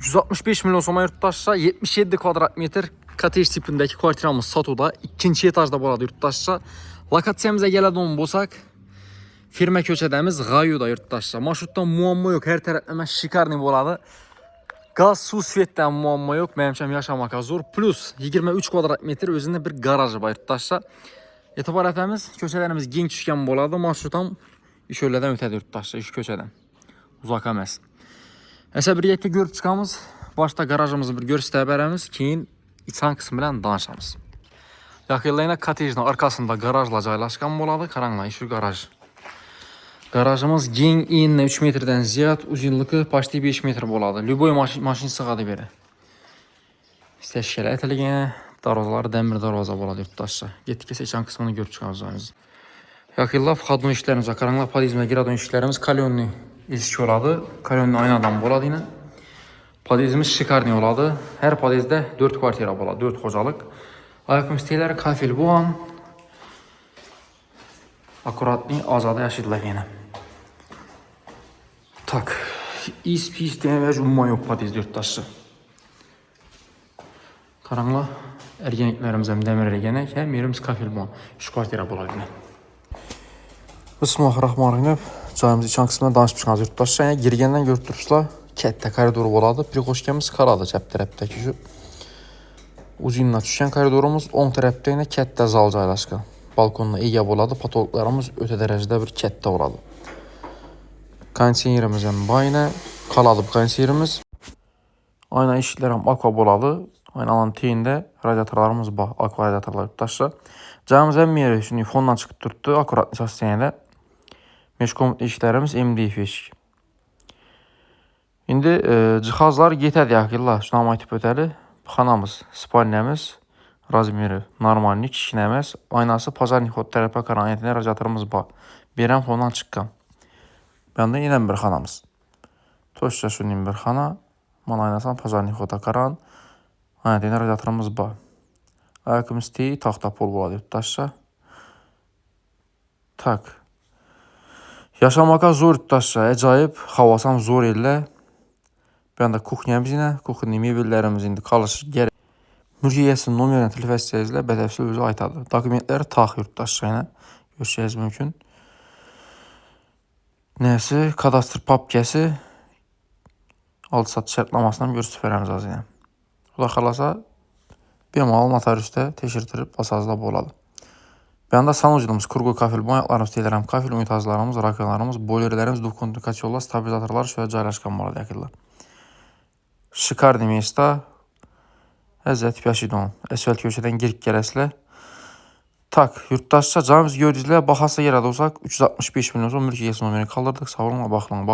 165 milyon soma yurttaşça 77 kvadrat metr kotej tipindeki kvartiramız satuda. İkinci etajda burada yurttaşça. Lokatsiyamıza gələn bolsaq, firma köçədəmiz Gayuda yurttaşça. Marşrutdan muamma yok, her tərəfləmə şikarni boladı. Gaz, su, svetdən muamma yok, mənimcəm yaşamaq zor. Plus 23 kvadrat metr özündə bir garajı var yurttaşça. Etibar etəmiz, köçələrimiz gen düşkən boladı. Marşrutam iş öylədən ötədir yurttaşça, iş köçədən. Uzaq əməz. Əsə birlikdə görüb çıxamız. Başta garajımızı bir göstərə bərəmiz, keyin içan qismi ilə danışamız. Yaxınlayına kotejin arkasında garajla caylaşqan boladı. Karanla işi garaj. Garajımız gen enine 3 metrdən ziyad, uzunluğu başta 5 metr boladı. Lüboy maşin sığadı beri. İstəşkələ ətəligən darvazaları dəmir darvaza boladı yurttaşça. Getdikcə içan qismini görüb çıxamız. Yaxınla vxadno işlərimiz, karanla podizmə giradon işlərimiz kalyonlu ilişki oladı. Kalyonlu aynadan boladı yine. Podizimiz şikarni oladı. Her podizde 4 kvartira boladı, 4 hocalıq. Ayakım istəyirlər kafel bu an. Akuratlı azada yaşadılar yine. Tak. İs pis deməyəcək umma yok podizdə yurttaşça. Karanla ergenliklərimiz həm dəmir ergenek, həm yerimiz kafel bu an. 3 kvartira boladı yine. Bismillahirrahmanirrahim. Çayımız içən qismində danışıb çıxanız yurttaşça. Yəni girgəndən görüb durubsuzlar. Kətdə koridoru boladı. Prikoşkəmiz karadı cəb tərəfdəki şu. Uzunla düşən koridorumuz 10 tərəfdə yine kətdə zal caylaşqan. Balkonla ega boladı. Patologlarımız ötə dərəcədə bir kətdə oladı. Kondisionerimizin bayına qaladıb kondisionerimiz. Ayna işlərim aqua boladı. Aynaların teyində radiatorlarımız var. Aqua radiatorlar yurttaşça. Cayımız ən yeri üçün fondan çıxıb durdu. Akuratlı sistemdə. Meşkomut işlərimiz MDF eşik. İndi cihazlar yetədi yaxınlar. Şunamay tip ötəli. Xanamız, spalnəmiz, razmeri, normalnik, kişinəmiz, aynası, pazarnik xod tərəfə karanetində radiatorumuz var. Berən fondan çıxqan. Bəndə yenə bir xanamız. Toşca şunun bir xana. Man aynasan pazarnik xoda karan. Ayətində radiatorumuz var. Ayakım istəyi taxta pol boladı yurttaşça. Tak. Yaşamağa zor yurttaşça. Əcayib. Havasam zor elə. Ben de kuxnyamız yine, kuxni mebellərimiz indi qalışır gərək. Mülkiyyəsinin numerini telefəsiyəzlə bədəfsil özü aytadı. Dokumentləri tax yurttaşça yine göstərəcəyiz mümkün. Nəsi, kadastr papkəsi aldı satı şərtlamasından görüb süpərəmiz az yine. O da xalasa bemal notariusda teşirtirib basazda boladı. Ben de sanucumuz, kurgu kafel, boyaqlarımız, telərəm, kafel unitazlarımız, rakonlarımız, boilerlərimiz, duvkondukasyonlar, stabilizatorlar şöyle caylaşqan boladı yakınlar. Şikarni места. Əzzət yaşıdon. Əsfəlt köşədən girib gərəslə. Tak, yurttaşça canımız gördüzlə. Baxasa yerə də olsaq 365 milyon mülkiyyəsi numeri kaldırdık. Sağ olun, baxın.